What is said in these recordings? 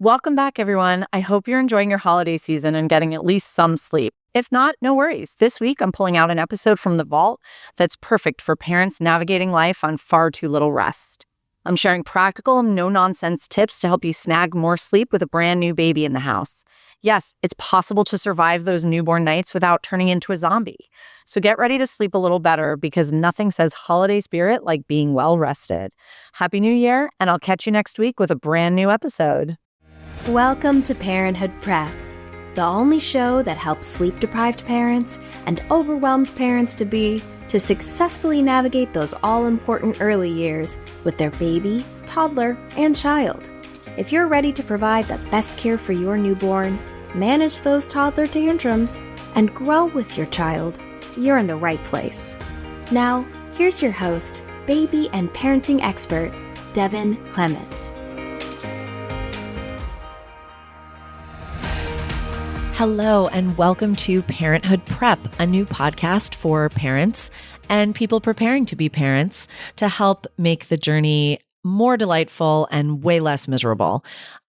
Welcome back, everyone. I hope you're enjoying your holiday season and getting at least some sleep. If not, no worries. This week, I'm pulling out an episode from the vault that's perfect for parents navigating life on far too little rest. I'm sharing practical, no-nonsense tips to help you snag more sleep with a brand new baby in the house. Yes, it's possible to survive those newborn nights without turning into a zombie. So get ready to sleep a little better because nothing says holiday spirit like being well rested. Happy New Year, and I'll catch you next week with a brand new episode. Welcome to Parenthood Prep, the only show that helps sleep-deprived parents and overwhelmed parents-to-be to successfully navigate those all-important early years with their baby, toddler, and child. If you're ready to provide the best care for your newborn, manage those toddler tantrums, and grow with your child, you're in the right place. Now, here's your host, baby and parenting expert, Devin Clement. Hello, and welcome to Parenthood Prep, a new podcast for parents and people preparing to be parents to help make the journey more delightful and way less miserable.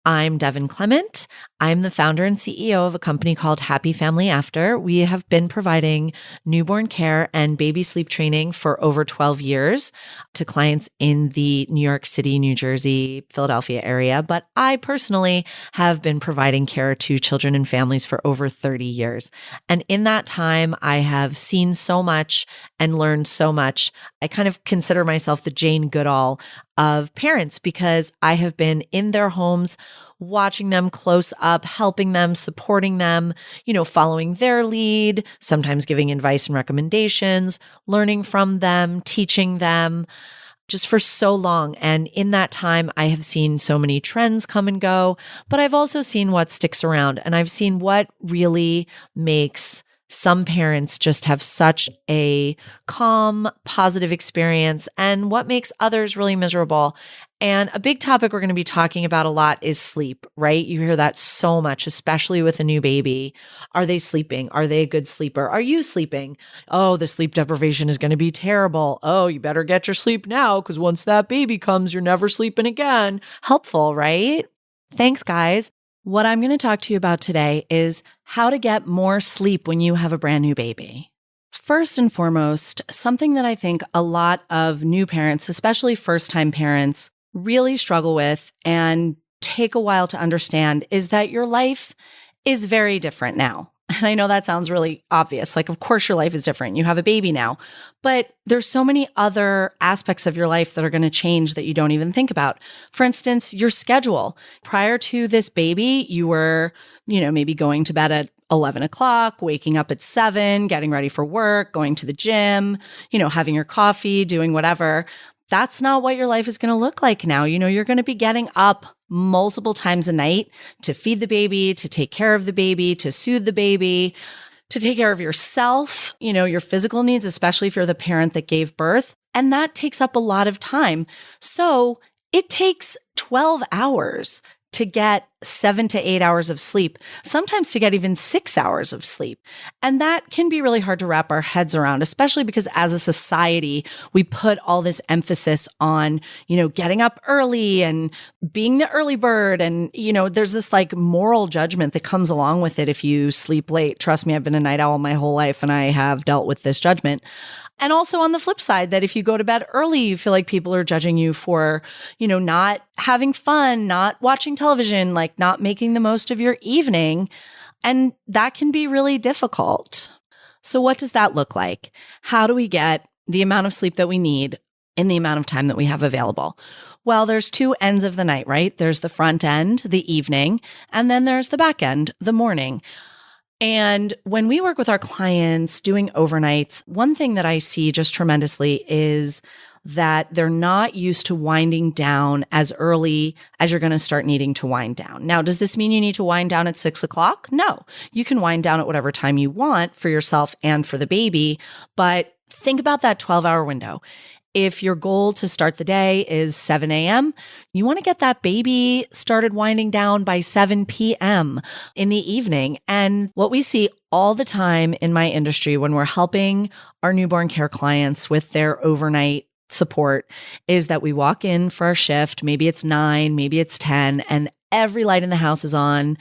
I'm Devin Clement. I'm the founder and CEO of a company called Happy Family After. We have been providing newborn care and baby sleep training for over 12 years to clients in the New York City, New Jersey, Philadelphia area. But I personally have been providing care to children and families for over 30 years. And in that time, I have seen so much and learned so much. I kind of consider myself the Jane Goodall of parents because I have been in their homes, watching them close up, helping them, supporting them, following their lead, sometimes giving advice and recommendations, learning from them, teaching them just for so long. And in that time, I have seen so many trends come and go, but I've also seen what sticks around, and I've seen what really makes some parents just have such a calm, positive experience and what makes others really miserable. And a big topic we're going to be talking about a lot is sleep, right? You hear that so much, especially with a new baby. Are they sleeping? Are they a good sleeper? Are you sleeping? Oh, the sleep deprivation is going to be terrible. Oh, you better get your sleep now because once that baby comes, you're never sleeping again. Helpful, right? Thanks, guys. What I'm going to talk to you about today is how to get more sleep when you have a brand new baby. First and foremost, something that I think a lot of new parents, especially first-time parents, really struggle with and take a while to understand is that your life is very different now. And I know that sounds really obvious. Like, of course, your life is different. You have a baby now, but there's so many other aspects of your life that are going to change that you don't even think about. For instance, your schedule. Prior to this baby, you were, maybe going to bed at 11 o'clock, waking up at 7, getting ready for work, going to the gym, having your coffee, doing whatever. That's not what your life is going to look like now. You're going to be getting up multiple times a night to feed the baby, to take care of the baby, to soothe the baby, to take care of yourself, your physical needs, especially if you're the parent that gave birth. And that takes up a lot of time. So it takes 12 hours to get 7 to 8 hours of sleep, sometimes to get even 6 hours of sleep. And that can be really hard to wrap our heads around, especially because as a society, we put all this emphasis on, getting up early and being the early bird. And, there's this like moral judgment that comes along with it if you sleep late. Trust me, I've been a night owl my whole life and I have dealt with this judgment. And also on the flip side, that if you go to bed early, you feel like people are judging you for, not having fun, not watching television, like not making the most of your evening. And that can be really difficult. So what does that look like? How do we get the amount of sleep that we need in the amount of time that we have available? Well, there's two ends of the night, right? There's the front end, the evening, and then there's the back end, the morning. And when we work with our clients doing overnights, one thing that I see just tremendously is that they're not used to winding down as early as you're going to start needing to wind down. Now, does this mean you need to wind down at 6 o'clock? No, you can wind down at whatever time you want for yourself and for the baby. But think about that 12-hour window. If your goal to start the day is 7 a.m., you want to get that baby started winding down by 7 p.m. in the evening. And what we see all the time in my industry when we're helping our newborn care clients with their overnight support is that we walk in for our shift, maybe it's 9, maybe it's 10, and Every light in the house is on.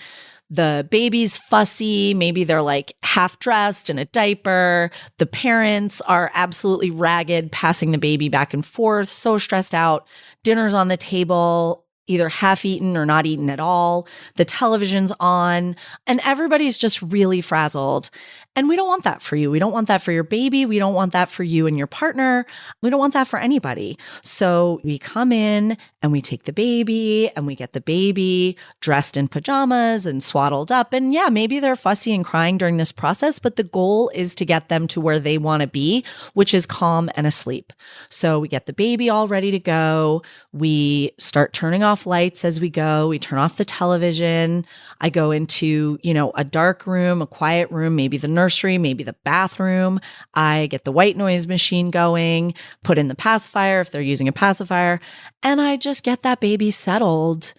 The baby's fussy. Maybe they're like half dressed in a diaper. The parents are absolutely ragged, passing the baby back and forth, so stressed out. Dinner's on the table, either half eaten or not eaten at all. The television's on, and everybody's just really frazzled. And we don't want that for you. We don't want that for your baby. We don't want that for you and your partner. We don't want that for anybody. So we come in and we take the baby and we get the baby dressed in pajamas and swaddled up. And yeah, maybe they're fussy and crying during this process, but the goal is to get them to where they want to be, which is calm and asleep. So we get the baby all ready to go. We start turning off lights as we go. We turn off the television. I go into, a dark room, a quiet room, maybe the nursery, maybe the bathroom. I get the white noise machine going, put in the pacifier if they're using a pacifier, and I just get that baby settled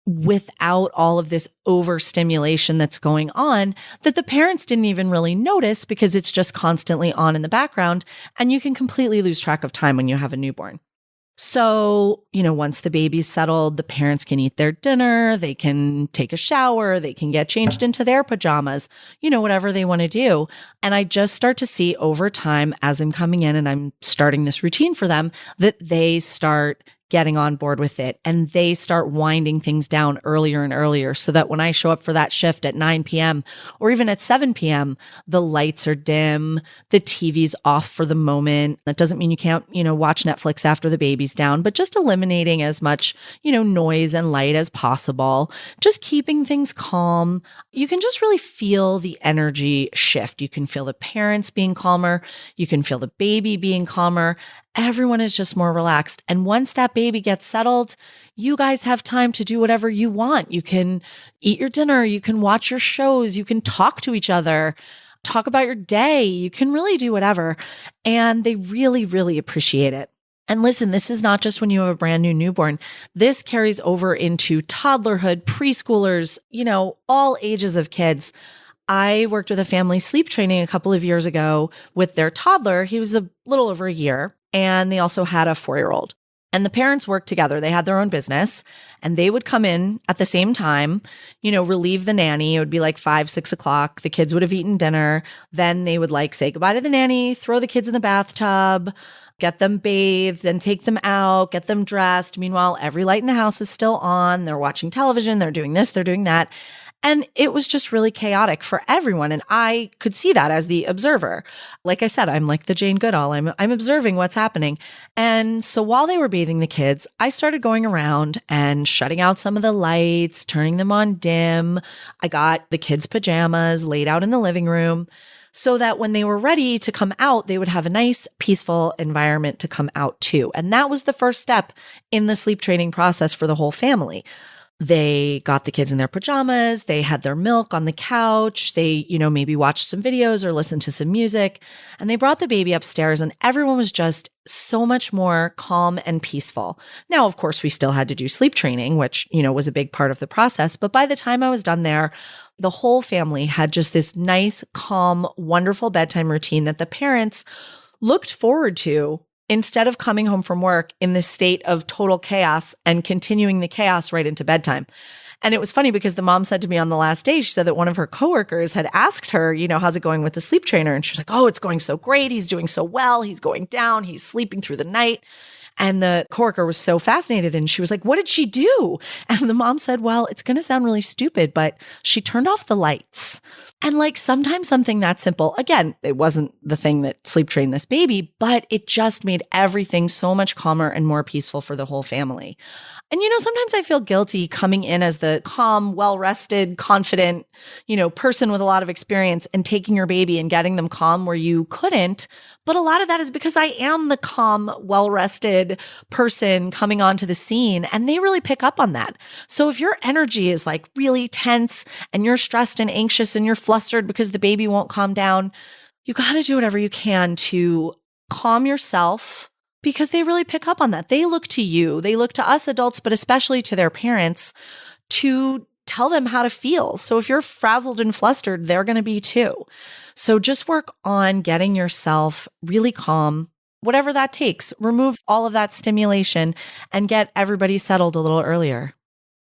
without all of this overstimulation that's going on that the parents didn't even really notice because it's just constantly on in the background, and you can completely lose track of time when you have a newborn. So, once the baby's settled, the parents can eat their dinner, they can take a shower, they can get changed into their pajamas, whatever they want to do. And I just start to see over time as I'm coming in and I'm starting this routine for them that they start getting on board with it and they start winding things down earlier and earlier so that when I show up for that shift at 9 p.m. or even at 7 p.m., the lights are dim, the TV's off for the moment. That doesn't mean you can't, watch Netflix after the baby's down, but just eliminating as much, noise and light as possible, just keeping things calm. You can just really feel the energy shift. You can feel the parents being calmer. You can feel the baby being calmer. Everyone is just more relaxed. And once that baby gets settled, you guys have time to do whatever you want. You can eat your dinner. You can watch your shows. You can talk to each other, talk about your day. You can really do whatever. And they really, really appreciate it. And listen, this is not just when you have a brand new newborn. This carries over into toddlerhood, preschoolers, all ages of kids. I worked with a family sleep training a couple of years ago with their toddler. He was a little over a year. And they also had a 4-year-old. And the parents worked together. They had their own business and they would come in at the same time, relieve the nanny. It would be like 5, 6 o'clock. The kids would have eaten dinner. Then they would say goodbye to the nanny, throw the kids in the bathtub, get them bathed and take them out, get them dressed. Meanwhile, every light in the house is still on. They're watching television. They're doing this, they're doing that. And it was just really chaotic for everyone. And I could see that as the observer. Like I said, I'm like the Jane Goodall. I'm observing what's happening. And so while they were bathing the kids, I started going around and shutting out some of the lights, turning them on dim. I got the kids' pajamas laid out in the living room so that when they were ready to come out, they would have a nice, peaceful environment to come out to. And that was the first step in the sleep training process for the whole family. They got the kids in their pajamas. They had their milk on the couch. They, maybe watched some videos or listened to some music, and they brought the baby upstairs and everyone was just so much more calm and peaceful. Now, of course, we still had to do sleep training, which, was a big part of the process. But by the time I was done there, the whole family had just this nice, calm, wonderful bedtime routine that the parents looked forward to instead of coming home from work in this state of total chaos and continuing the chaos right into bedtime. And it was funny because the mom said to me on the last day, she said that one of her coworkers had asked her, how's it going with the sleep trainer? And she was like, oh, it's going so great. He's doing so well. He's going down. He's sleeping through the night. And the coworker was so fascinated. And she was like, what did she do? And the mom said, well, it's going to sound really stupid, but she turned off the lights. And sometimes something that simple, again, it wasn't the thing that sleep trained this baby, but it just made everything so much calmer and more peaceful for the whole family. And, sometimes I feel guilty coming in as the calm, well-rested, confident, person with a lot of experience and taking your baby and getting them calm where you couldn't. But a lot of that is because I am the calm, well-rested person coming onto the scene, and they really pick up on that. So if your energy is really tense and you're stressed and anxious and you're flustered because the baby won't calm down, you got to do whatever you can to calm yourself, because they really pick up on that. They look to you. They look to us adults, but especially to their parents to tell them how to feel. So if you're frazzled and flustered, they're going to be too. So just work on getting yourself really calm, whatever that takes. Remove all of that stimulation and get everybody settled a little earlier.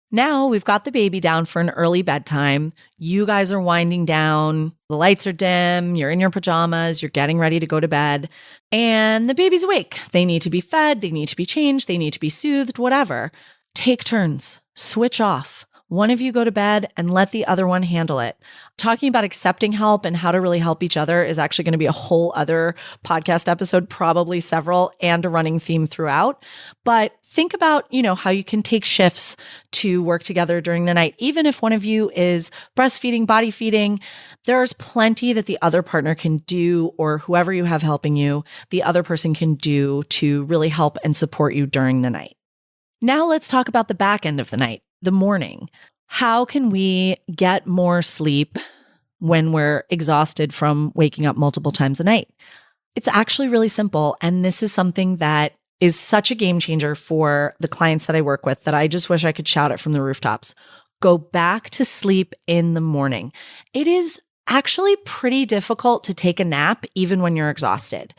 Now we've got the baby down for an early bedtime. You guys are winding down. The lights are dim. You're in your pajamas. You're getting ready to go to bed. And the baby's awake. They need to be fed. They need to be changed. They need to be soothed, whatever. Take turns. Switch off. One of you go to bed and let the other one handle it. Talking about accepting help and how to really help each other is actually going to be a whole other podcast episode, probably several, and a running theme throughout. But think about, how you can take shifts to work together during the night. Even if one of you is breastfeeding, body feeding, there's plenty that the other partner can do, or whoever you have helping you, the other person can do to really help and support you during the night. Now let's talk about the back end of the night. The morning. How can we get more sleep when we're exhausted from waking up multiple times a night? It's actually really simple. And this is something that is such a game changer for the clients that I work with that I just wish I could shout it from the rooftops. Go back to sleep in the morning. It is actually pretty difficult to take a nap even when you're exhausted.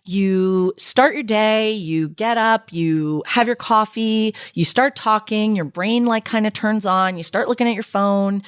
You start your day, you get up, you have your coffee, you start talking, your brain kind of turns on, you start looking at your phone,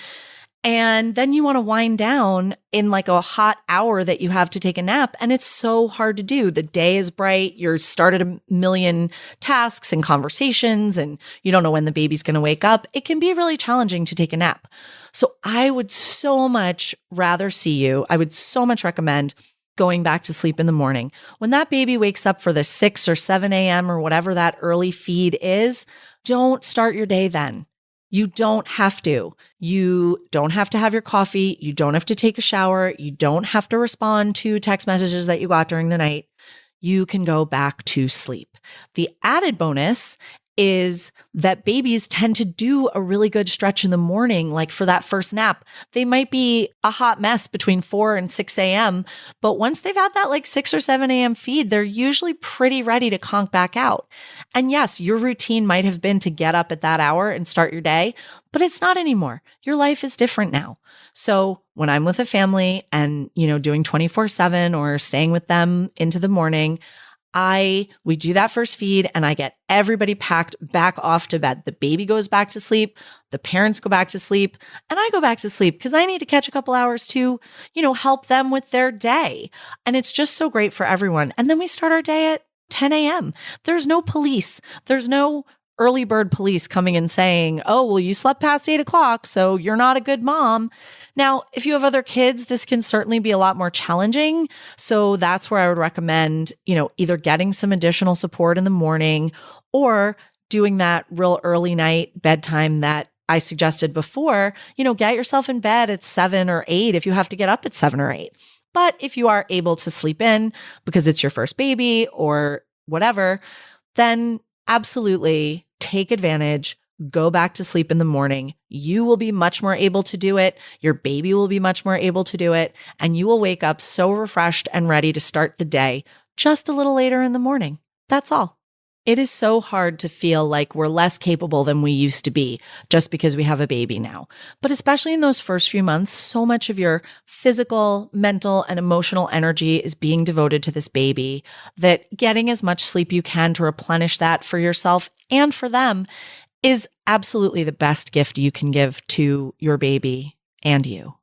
and then you want to wind down in a hot hour that you have to take a nap. And it's so hard to do. The day is bright. You're started a million tasks and conversations, and you don't know when the baby's going to wake up. It can be really challenging to take a nap. So I would so much rather see you. I would so much recommend going back to sleep in the morning. When that baby wakes up for the 6 or 7 a.m. or whatever that early feed is, don't start your day then. You don't have to. You don't have to have your coffee. You don't have to take a shower. You don't have to respond to text messages that you got during the night. You can go back to sleep. The added bonus is that babies tend to do a really good stretch in the morning. For that first nap, they might be a hot mess between 4 and 6 a.m. But once they've had that 6 or 7 a.m. feed, they're usually pretty ready to conk back out. And yes, your routine might have been to get up at that hour and start your day, but it's not anymore. Your life is different now. So when I'm with a family and, doing 24/7 or staying with them into the morning, we do that first feed and I get everybody packed back off to bed. The baby goes back to sleep. The parents go back to sleep and I go back to sleep because I need to catch a couple hours to, help them with their day. And it's just so great for everyone. And then we start our day at 10 a.m. There's no police. There's no early bird police coming and saying, oh, well, you slept past 8 o'clock, so you're not a good mom. Now, if you have other kids, this can certainly be a lot more challenging. So that's where I would recommend, either getting some additional support in the morning or doing that real early night bedtime that I suggested before. Get yourself in bed at 7 or 8 if you have to get up at 7 or 8. But if you are able to sleep in because it's your first baby or whatever, then absolutely take advantage, go back to sleep in the morning. You will be much more able to do it. Your baby will be much more able to do it. And you will wake up so refreshed and ready to start the day just a little later in the morning. That's all. It is so hard to feel like we're less capable than we used to be just because we have a baby now. But especially in those first few months, so much of your physical, mental, and emotional energy is being devoted to this baby that getting as much sleep you can to replenish that for yourself and for them is absolutely the best gift you can give to your baby and you.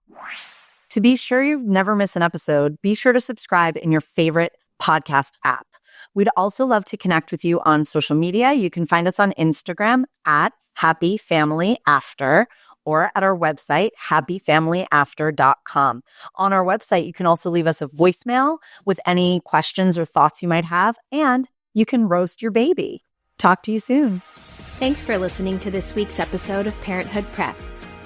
To be sure you never miss an episode, be sure to subscribe in your favorite podcast app. We'd also love to connect with you on social media. You can find us on Instagram at Happy Family After or at our website, happyfamilyafter.com. On our website, you can also leave us a voicemail with any questions or thoughts you might have, and you can roast your baby. Talk to you soon. Thanks for listening to this week's episode of Parenthood Prep.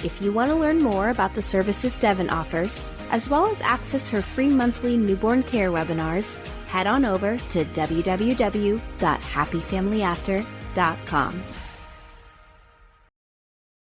If you want to learn more about the services Devin offers, as well as access her free monthly newborn care webinars, head on over to www.happyfamilyafter.com.